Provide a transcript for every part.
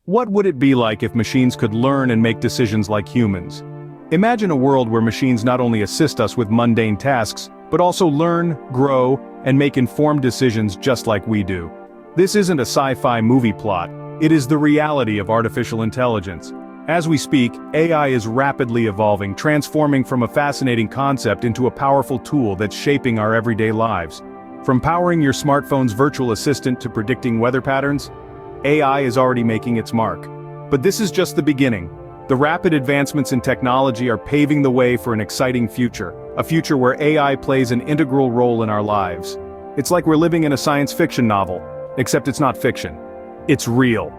What would it be like if machines could learn and make decisions like humans? Imagine a world where machines not only assist us with mundane tasks, but also learn, grow, and make informed decisions just like we do. This isn't a sci-fi movie plot, it is the reality of artificial intelligence. As we speak, AI is rapidly evolving, transforming from a fascinating concept into a powerful tool that's shaping our everyday lives. From powering your smartphone's virtual assistant to predicting weather patterns, AI is already making its mark. But this is just the beginning. The rapid advancements in technology are paving the way for an exciting future, a future where AI plays an integral role in our lives. It's like we're living in a science fiction novel, except it's not fiction. It's real.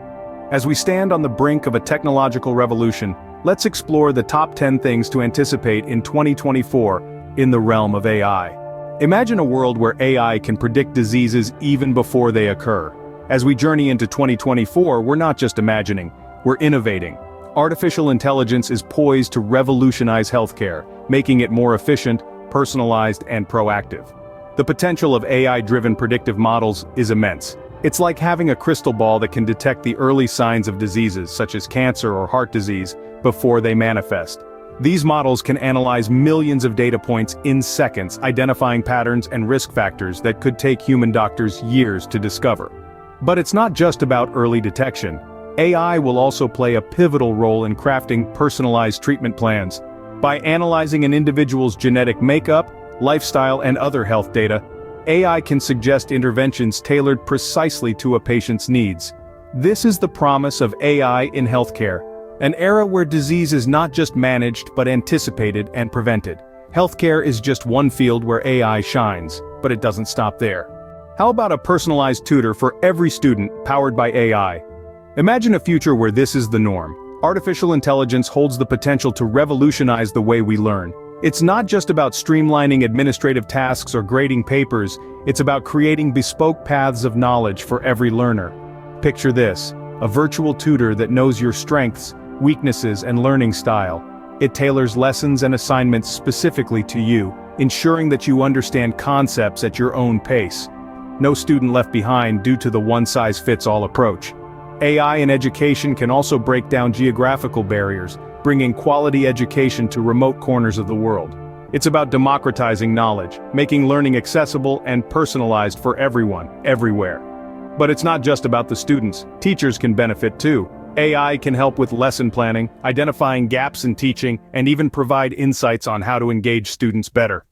As we stand on the brink of a technological revolution, let's explore the top 10 things to anticipate in 2024 in the realm of AI. Imagine a world where AI can predict diseases even before they occur. As we journey into 2024, we're not just imagining, we're innovating. Artificial intelligence is poised to revolutionize healthcare, making it more efficient, personalized, and proactive. The potential of AI-driven predictive models is immense. It's like having a crystal ball that can detect the early signs of diseases such as cancer or heart disease before they manifest. These models can analyze millions of data points in seconds, identifying patterns and risk factors that could take human doctors years to discover. But it's not just about early detection. AI will also play a pivotal role in crafting personalized treatment plans. By analyzing an individual's genetic makeup, lifestyle, and other health data, AI can suggest interventions tailored precisely to a patient's needs. This is the promise of AI in healthcare, an era where disease is not just managed but anticipated and prevented. Healthcare is just one field where AI shines, but it doesn't stop there. How about a personalized tutor for every student powered by AI? Imagine a future where this is the norm. Artificial intelligence holds the potential to revolutionize the way we learn. It's not just about streamlining administrative tasks or grading papers, it's about creating bespoke paths of knowledge for every learner. Picture this, a virtual tutor that knows your strengths, weaknesses, and learning style. It tailors lessons and assignments specifically to you, ensuring that you understand concepts at your own pace. No student left behind due to the one-size-fits-all approach. AI in education can also break down geographical barriers, bringing quality education to remote corners of the world. It's about democratizing knowledge, making learning accessible and personalized for everyone, everywhere. But it's not just about the students, teachers can benefit too. AI can help with lesson planning, identifying gaps in teaching, and even provide insights on how to engage students better.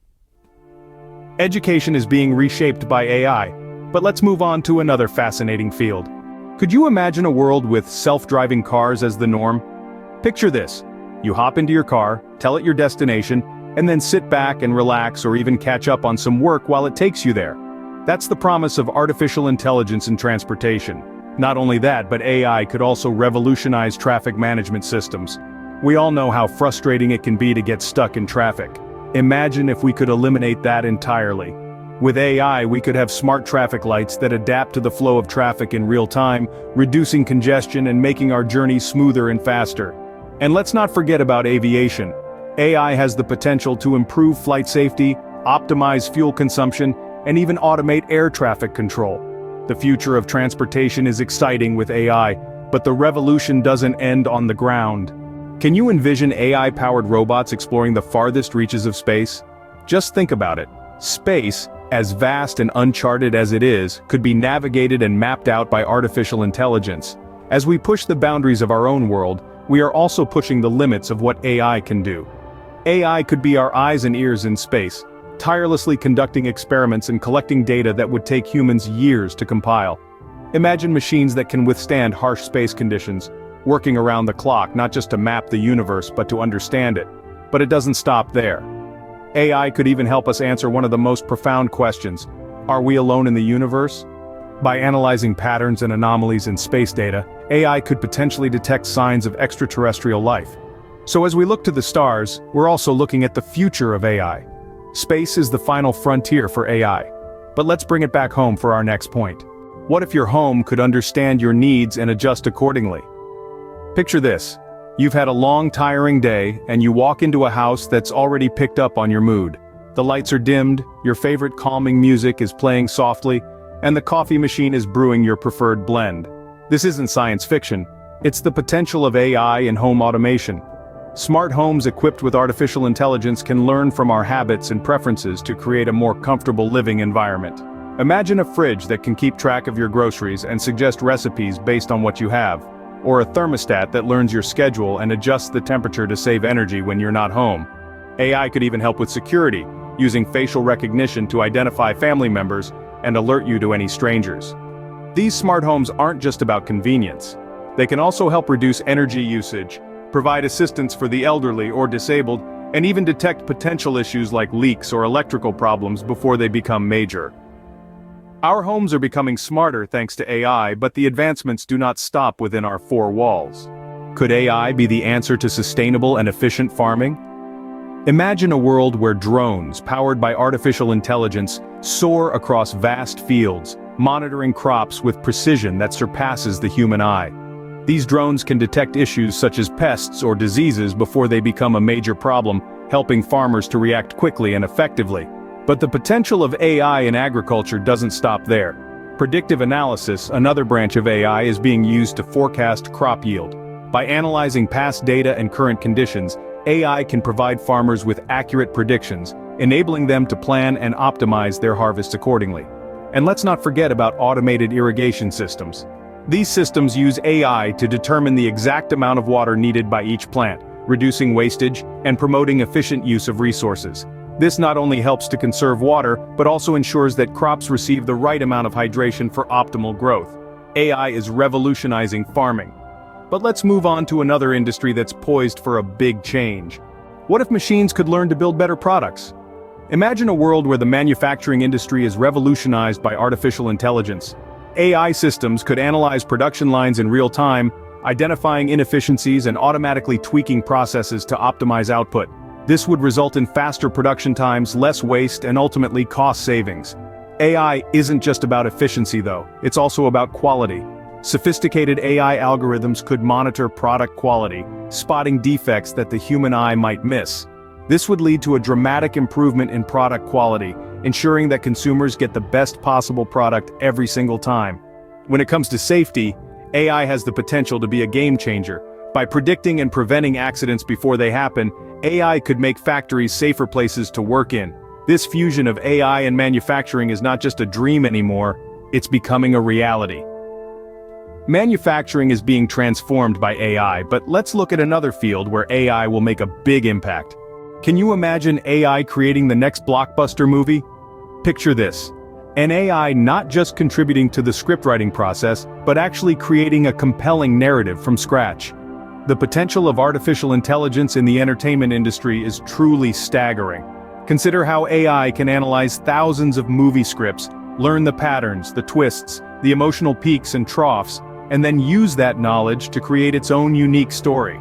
Education is being reshaped by AI, but let's move on to another fascinating field. Could you imagine a world with self-driving cars as the norm? Picture this. You hop into your car, tell it your destination, and then sit back and relax or even catch up on some work while it takes you there. That's the promise of artificial intelligence in transportation. Not only that, but AI could also revolutionize traffic management systems. We all know how frustrating it can be to get stuck in traffic. Imagine if we could eliminate that entirely. With AI, we could have smart traffic lights that adapt to the flow of traffic in real time, reducing congestion and making our journeys smoother and faster. And let's not forget about aviation. AI has the potential to improve flight safety, optimize fuel consumption, and even automate air traffic control. The future of transportation is exciting with AI, but the revolution doesn't end on the ground. Can you envision AI-powered robots exploring the farthest reaches of space? Just think about it. Space, as vast and uncharted as it is, could be navigated and mapped out by artificial intelligence. As we push the boundaries of our own world, we are also pushing the limits of what AI can do. AI could be our eyes and ears in space, tirelessly conducting experiments and collecting data that would take humans years to compile. Imagine machines that can withstand harsh space conditions, working around the clock not just to map the universe but to understand it. But it doesn't stop there. AI could even help us answer one of the most profound questions: are we alone in the universe? By analyzing patterns and anomalies in space data, AI could potentially detect signs of extraterrestrial life. So as we look to the stars, we're also looking at the future of AI. Space is the final frontier for AI. But let's bring it back home for our next point. What if your home could understand your needs and adjust accordingly? Picture this. You've had a long, tiring day, and you walk into a house that's already picked up on your mood. The lights are dimmed, your favorite calming music is playing softly, and the coffee machine is brewing your preferred blend. This isn't science fiction. It's the potential of AI in home automation. Smart homes equipped with artificial intelligence can learn from our habits and preferences to create a more comfortable living environment. Imagine a fridge that can keep track of your groceries and suggest recipes based on what you have, or a thermostat that learns your schedule and adjusts the temperature to save energy when you're not home. AI could even help with security, using facial recognition to identify family members and alert you to any strangers. These smart homes aren't just about convenience. They can also help reduce energy usage, provide assistance for the elderly or disabled, and even detect potential issues like leaks or electrical problems before they become major. Our homes are becoming smarter thanks to AI, but the advancements do not stop within our four walls. Could AI be the answer to sustainable and efficient farming? Imagine a world where drones, powered by artificial intelligence, soar across vast fields, monitoring crops with precision that surpasses the human eye. These drones can detect issues such as pests or diseases before they become a major problem, helping farmers to react quickly and effectively. But the potential of AI in agriculture doesn't stop there. Predictive analysis, another branch of AI, is being used to forecast crop yield. By analyzing past data and current conditions, AI can provide farmers with accurate predictions, enabling them to plan and optimize their harvests accordingly. And let's not forget about automated irrigation systems. These systems use AI to determine the exact amount of water needed by each plant, reducing wastage and promoting efficient use of resources. This not only helps to conserve water, but also ensures that crops receive the right amount of hydration for optimal growth. AI is revolutionizing farming. But let's move on to another industry that's poised for a big change. What if machines could learn to build better products? Imagine a world where the manufacturing industry is revolutionized by artificial intelligence. AI systems could analyze production lines in real time, identifying inefficiencies and automatically tweaking processes to optimize output. This would result in faster production times, less waste, and ultimately cost savings. AI isn't just about efficiency though, it's also about quality. Sophisticated AI algorithms could monitor product quality, spotting defects that the human eye might miss. This would lead to a dramatic improvement in product quality, ensuring that consumers get the best possible product every single time. When it comes to safety, AI has the potential to be a game changer. By predicting and preventing accidents before they happen, AI could make factories safer places to work in. This fusion of AI and manufacturing is not just a dream anymore, it's becoming a reality. Manufacturing is being transformed by AI, but let's look at another field where AI will make a big impact. Can you imagine AI creating the next blockbuster movie? Picture this. An AI not just contributing to the scriptwriting process, but actually creating a compelling narrative from scratch. The potential of artificial intelligence in the entertainment industry is truly staggering. Consider how AI can analyze thousands of movie scripts, learn the patterns, the twists, the emotional peaks and troughs, and then use that knowledge to create its own unique story.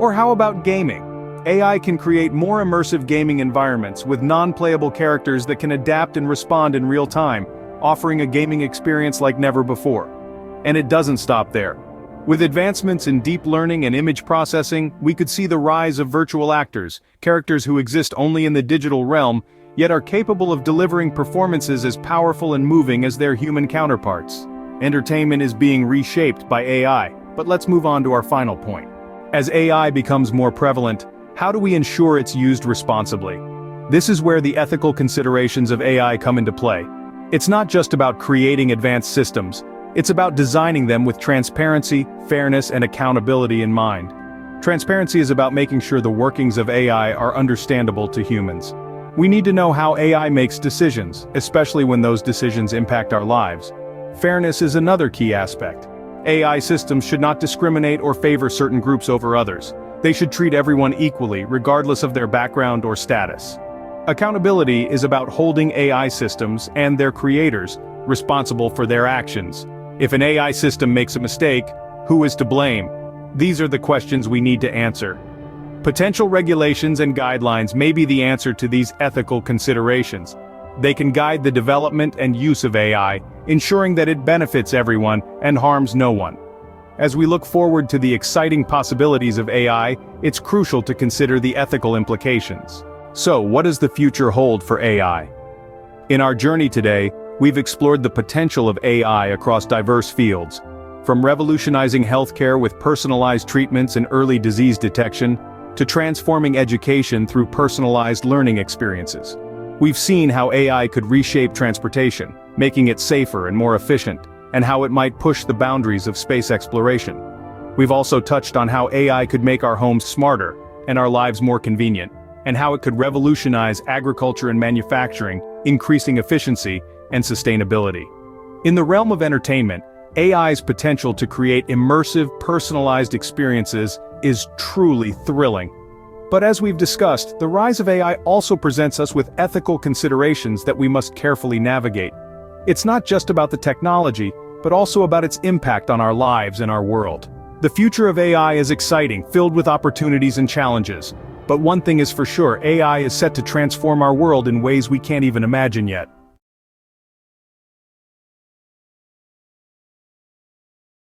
Or how about gaming? AI can create more immersive gaming environments with non-playable characters that can adapt and respond in real time, offering a gaming experience like never before. And it doesn't stop there. With advancements in deep learning and image processing, we could see the rise of virtual actors, characters who exist only in the digital realm, yet are capable of delivering performances as powerful and moving as their human counterparts. Entertainment is being reshaped by AI, but let's move on to our final point. As AI becomes more prevalent, how do we ensure it's used responsibly? This is where the ethical considerations of AI come into play. It's not just about creating advanced systems. It's about designing them with transparency, fairness, and accountability in mind. Transparency is about making sure the workings of AI are understandable to humans. We need to know how AI makes decisions, especially when those decisions impact our lives. Fairness is another key aspect. AI systems should not discriminate or favor certain groups over others. They should treat everyone equally, regardless of their background or status. Accountability is about holding AI systems and their creators responsible for their actions. If an AI system makes a mistake, who is to blame? These are the questions we need to answer. Potential regulations and guidelines may be the answer to these ethical considerations. They can guide the development and use of AI, ensuring that it benefits everyone and harms no one. As we look forward to the exciting possibilities of AI, it's crucial to consider the ethical implications. So, what does the future hold for AI? In our journey today, we've explored the potential of AI across diverse fields. From revolutionizing healthcare with personalized treatments and early disease detection, to transforming education through personalized learning experiences. We've seen how AI could reshape transportation, making it safer and more efficient, and how it might push the boundaries of space exploration. We've also touched on how AI could make our homes smarter and our lives more convenient, and how it could revolutionize agriculture and manufacturing, increasing efficiency and sustainability. In the realm of entertainment, AI's potential to create immersive, personalized experiences is truly thrilling. But as we've discussed, the rise of AI also presents us with ethical considerations that we must carefully navigate. It's not just about the technology, but also about its impact on our lives and our world. The future of AI is exciting, filled with opportunities and challenges. But one thing is for sure, AI is set to transform our world in ways we can't even imagine yet.